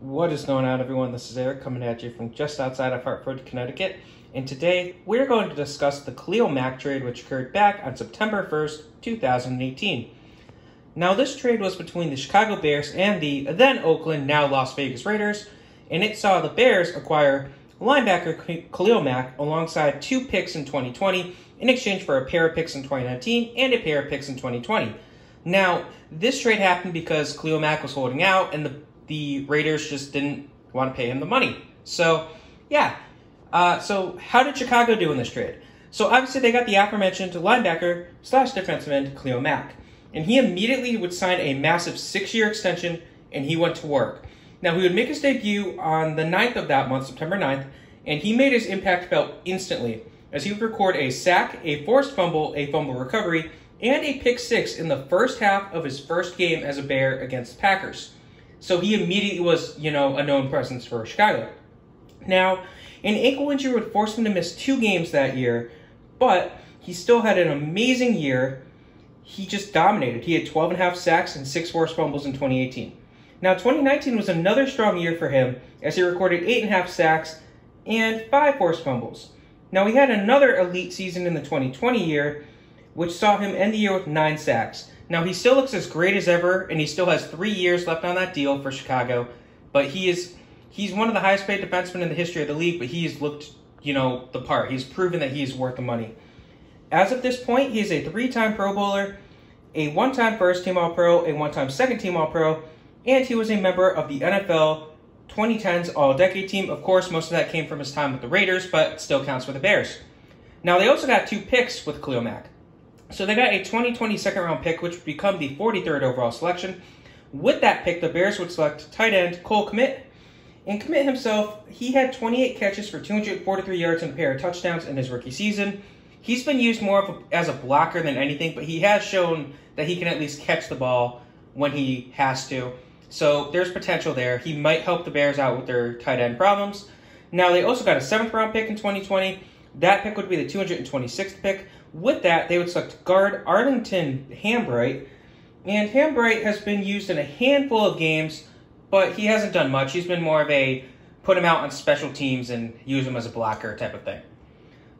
What is going on, everyone? This is Eric coming at you from just outside of Hartford, Connecticut. And today we're going to discuss the Khalil Mack trade, which occurred back on September 1st, 2018. Now, this trade was between the Chicago Bears and the then-Oakland, now Las Vegas Raiders, and it saw the Bears acquire linebacker Khalil Mack alongside 2 picks in 2020 in exchange for a pair of picks in 2019 and a pair of picks in 2020. Now, this trade happened because Khalil Mack was holding out and the Raiders just didn't want to pay him the money. So, yeah. So how did Chicago do in this trade? So obviously they got the aforementioned linebacker / defensive end Khalil Mack. And he immediately would sign a massive 6-year extension and he went to work. Now he would make his debut on the 9th of that month, September 9th, and he made his impact felt instantly as he would record a sack, a forced fumble, a fumble recovery, and a pick 6 in the first half of his first game as a Bear against the Packers. So he immediately was, a known presence for Chicago. Now, an ankle injury would force him to miss 2 games that year, but he still had an amazing year. He just dominated. He had 12.5 sacks and 6 forced fumbles in 2018. Now, 2019 was another strong year for him as he recorded 8.5 sacks and 5 forced fumbles. Now, he had another elite season in the 2020 year, which saw him end the year with 9 sacks. Now, he still looks as great as ever, and he still has 3 years left on that deal for Chicago, but he's one of the highest paid defensemen in the history of the league, but he's looked, the part. He's proven that he's worth the money. As of this point, he is a 3-time Pro Bowler, a 1-time first-team All-Pro, a 1-time second-team All-Pro, and he was a member of the NFL 2010s All-Decade team. Of course, most of that came from his time with the Raiders, but it still counts for the Bears. Now, they also got 2 picks with Khalil Mack. So they got a 2020 second-round pick, which would become the 43rd overall selection. With that pick, the Bears would select tight end Cole Kmet. And Kmet himself, he had 28 catches for 243 yards and a pair of touchdowns in his rookie season. He's been used more as a blocker than anything, but he has shown that he can at least catch the ball when he has to. So there's potential there. He might help the Bears out with their tight end problems. Now, they also got a 7th-round pick in 2020. That pick would be the 226th pick. With that, they would select guard Arlington Hambright. And Hambright has been used in a handful of games, but he hasn't done much. He's been more of a put him out on special teams and use him as a blocker type of thing.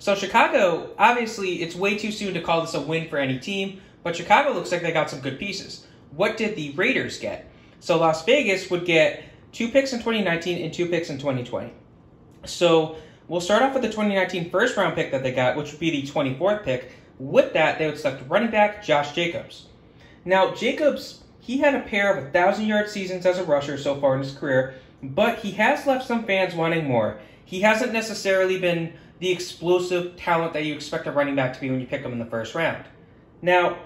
So Chicago, obviously, it's way too soon to call this a win for any team, but Chicago looks like they got some good pieces. What did the Raiders get? So Las Vegas would get 2 picks in 2019 and 2 picks in 2020. So we'll start off with the 2019 first-round pick that they got, which would be the 24th pick. With that, they would select running back Josh Jacobs. Now, Jacobs, he had a pair of 1,000-yard seasons as a rusher so far in his career, but he has left some fans wanting more. He hasn't necessarily been the explosive talent that you expect a running back to be when you pick him in the first round. Now,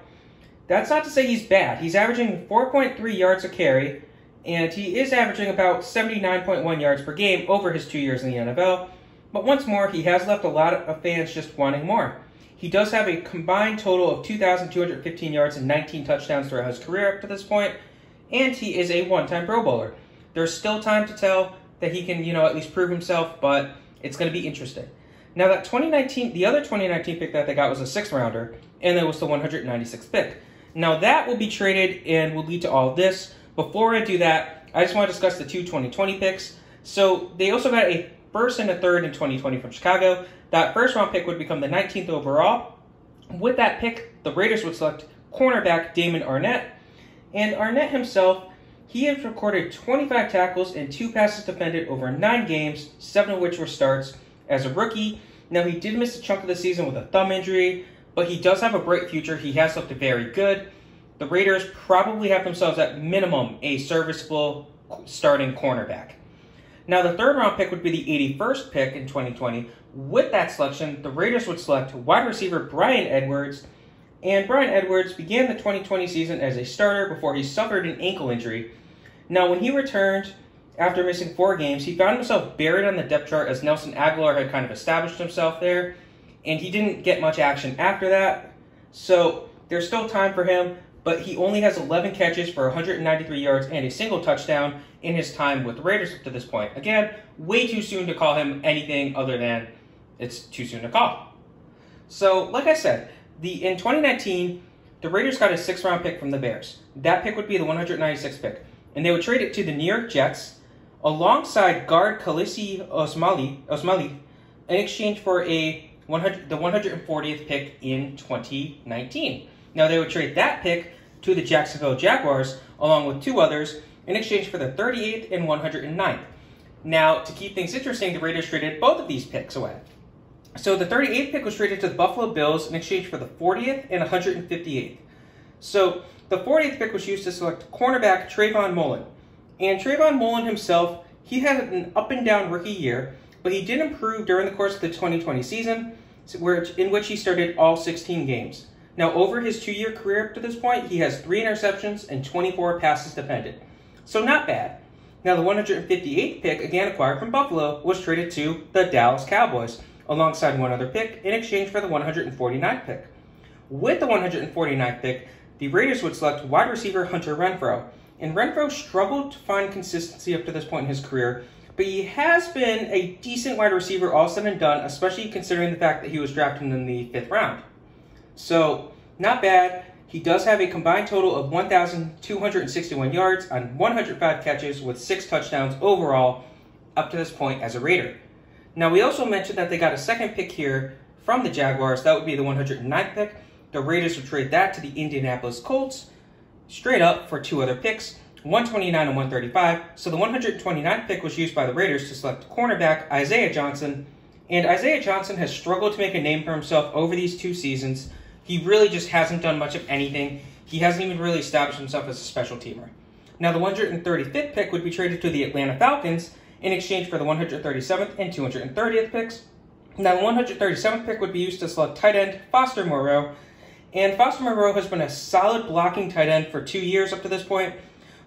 that's not to say he's bad. He's averaging 4.3 yards a carry, and he is averaging about 79.1 yards per game over his 2 years in the NFL. But once more, he has left a lot of fans just wanting more. He does have a combined total of 2,215 yards and 19 touchdowns throughout his career up to this point, and he is a 1-time Pro Bowler. There's still time to tell that he can, at least prove himself, but it's going to be interesting. Now, the other 2019 pick that they got was a 6th-rounder, and that was the 196th pick. Now, that will be traded and will lead to all of this. Before I do that, I just want to discuss the 2 2020 picks. So, they also got a 1st and a 3rd in 2020 from Chicago. That first-round pick would become the 19th overall. With that pick, the Raiders would select cornerback Damon Arnett. And Arnett himself, he has recorded 25 tackles and 2 passes defended over 9 games, 7 of which were starts as a rookie. Now, he did miss a chunk of the season with a thumb injury, but he does have a bright future. He has looked very good. The Raiders probably have themselves at minimum a serviceable starting cornerback. Now, the 3rd-round pick would be the 81st pick in 2020. With that selection, the Raiders would select wide receiver Bryan Edwards. And Bryan Edwards began the 2020 season as a starter before he suffered an ankle injury. Now, when he returned after missing 4 games, he found himself buried on the depth chart as Nelson Aguilar had kind of established himself there. And he didn't get much action after that. So there's still time for him, but he only has 11 catches for 193 yards and a single touchdown in his time with the Raiders up to this point. Again, way too soon to call him anything other than it's too soon to call. So, like I said, in 2019, the Raiders got a 6th-round pick from the Bears. That pick would be the 196th pick. And they would trade it to the New York Jets alongside guard Khaleesi Osmali in exchange for the 140th pick in 2019. Now, they would trade that pick to the Jacksonville Jaguars, along with two others, in exchange for the 38th and 109th. Now, to keep things interesting, the Raiders traded both of these picks away. So the 38th pick was traded to the Buffalo Bills in exchange for the 40th and 158th. So the 40th pick was used to select cornerback Trayvon Mullen. And Trayvon Mullen himself, he had an up-and-down rookie year, but he did improve during the course of the 2020 season, in which he started all 16 games. Now, over his 2-year career up to this point, he has 3 interceptions and 24 passes defended. So not bad. Now, the 158th pick, again acquired from Buffalo, was traded to the Dallas Cowboys, alongside one other pick, in exchange for the 149th pick. With the 149th pick, the Raiders would select wide receiver Hunter Renfrow. And Renfrow struggled to find consistency up to this point in his career, but he has been a decent wide receiver all said and done, especially considering the fact that he was drafted in the 5th round. So, not bad. He does have a combined total of 1,261 yards on 105 catches with 6 touchdowns overall up to this point as a Raider. Now, we also mentioned that they got a second pick here from the Jaguars. That would be the 109th pick. The Raiders would trade that to the Indianapolis Colts straight up for 2 other picks, 129 and 135. So the 129th pick was used by the Raiders to select cornerback Isaiah Johnson. And Isaiah Johnson has struggled to make a name for himself over these 2 seasons. He really just hasn't done much of anything. He hasn't even really established himself as a special teamer. Now, the 135th pick would be traded to the Atlanta Falcons in exchange for the 137th and 230th picks. Now, the 137th pick would be used to select tight end Foster Moreau. And Foster Moreau has been a solid blocking tight end for 2 years up to this point,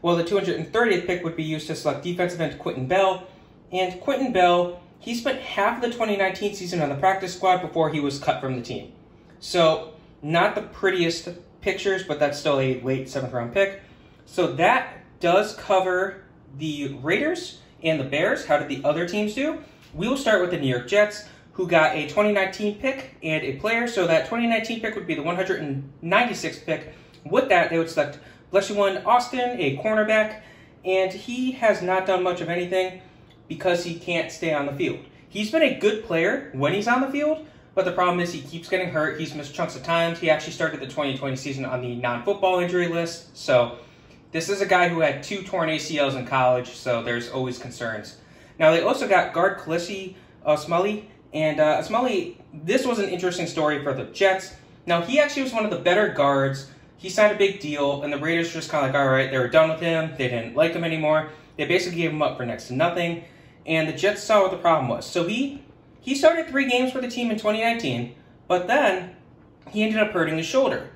while the 230th pick would be used to select defensive end Quentin Bell. And Quentin Bell, he spent half of the 2019 season on the practice squad before he was cut from the team. So, not the prettiest pictures, but that's still a late 7th round pick. So that does cover the Raiders and the Bears. How did the other teams do? We will start with the New York Jets, who got a 2019 pick and a player. So that 2019 pick would be the 196th pick. With that, they would select Blessuan Austin, a cornerback, and he has not done much of anything because he can't stay on the field. He's been a good player when he's on the field, but the problem is he keeps getting hurt. He's missed chunks of times. He actually started the 2020 season on the non-football injury list. So this is a guy who had 2 torn ACLs in college, so there's always concerns. Now, they also got guard Khaleesi Osmali. And Osmali, this was an interesting story for the Jets. Now, he actually was one of the better guards. He signed a big deal, and the Raiders were just kind of like, all right, they were done with him. They didn't like him anymore. They basically gave him up for next to nothing. And the Jets saw what the problem was. So he started 3 games for the team in 2019, but then he ended up hurting his shoulder.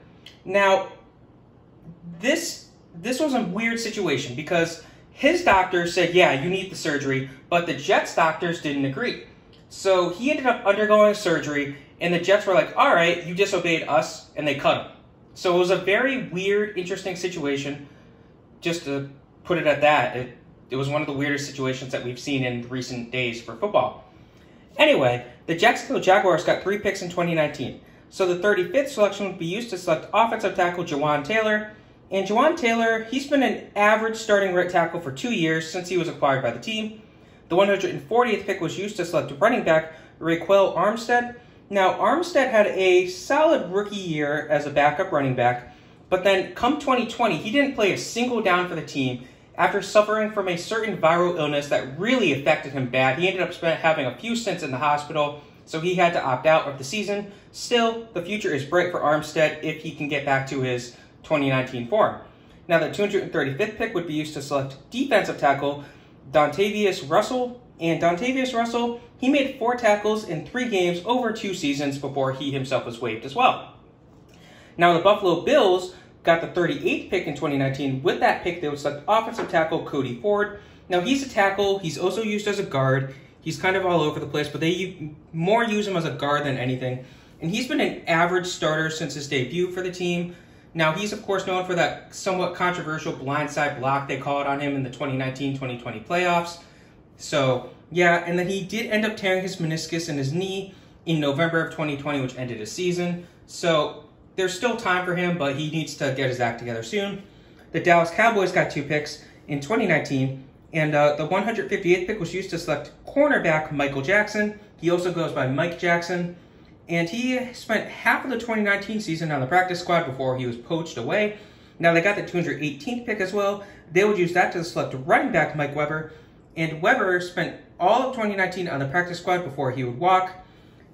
Now, this was a weird situation because his doctor said, yeah, you need the surgery, but the Jets doctors didn't agree. So he ended up undergoing surgery, and the Jets were like, all right, you disobeyed us, and they cut him. So it was a very weird, interesting situation, just to put it at that. It was one of the weirdest situations that we've seen in recent days for football. Anyway, the Jacksonville Jaguars got 3 picks in 2019. So the 35th selection would be used to select offensive tackle Jawan Taylor. And Jawan Taylor, he's been an average starting right tackle for 2 years since he was acquired by the team. The 140th pick was used to select running back Raquel Armstead. Now, Armstead had a solid rookie year as a backup running back, but then come 2020, he didn't play a single down for the team after suffering from a certain viral illness that really affected him bad. He ended up having a few stints in the hospital, so he had to opt out of the season. Still, the future is bright for Armstead if he can get back to his 2019 form. Now, the 235th pick would be used to select defensive tackle Dontavius Russell. And Dontavius Russell, he made 4 tackles in 3 games over 2 seasons before he himself was waived as well. Now, the Buffalo Bills got the 38th pick in 2019. With that pick, they would select offensive tackle Cody Ford. Now, he's a tackle. He's also used as a guard. He's kind of all over the place, but they more use him as a guard than anything. And he's been an average starter since his debut for the team. Now, he's, of course, known for that somewhat controversial blindside block they called on him in the 2019-2020 playoffs. So, yeah, and then he did end up tearing his meniscus in his knee in November of 2020, which ended his season. So, there's still time for him, but he needs to get his act together soon. The Dallas Cowboys got 2 picks in 2019. And the 158th pick was used to select cornerback Michael Jackson. He also goes by Mike Jackson. And he spent half of the 2019 season on the practice squad before he was poached away. Now they got the 218th pick as well. They would use that to select running back Mike Weber. And Weber spent all of 2019 on the practice squad before he would walk.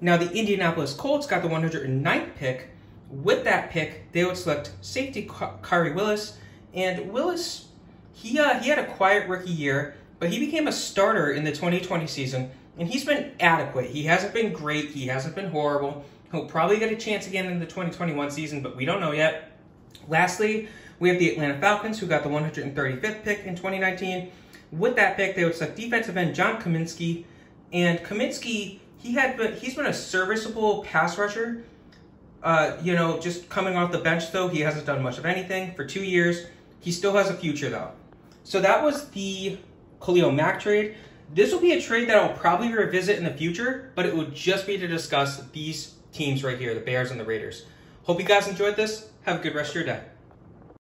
Now the Indianapolis Colts got the 109th pick. With that pick, they would select safety Khari Willis. And Willis, he had a quiet rookie year, but he became a starter in the 2020 season. And he's been adequate. He hasn't been great. He hasn't been horrible. He'll probably get a chance again in the 2021 season, but we don't know yet. Lastly, we have the Atlanta Falcons, who got the 135th pick in 2019. With that pick, they would select defensive end John Kaminsky. And Kaminsky, he's been a serviceable pass rusher. Just coming off the bench, though, he hasn't done much of anything for 2 years. He still has a future, though. So that was the Khalil Mack trade. This will be a trade that I'll probably revisit in the future, but it will just be to discuss these teams right here, the Bears and the Raiders. Hope you guys enjoyed this. Have a good rest of your day.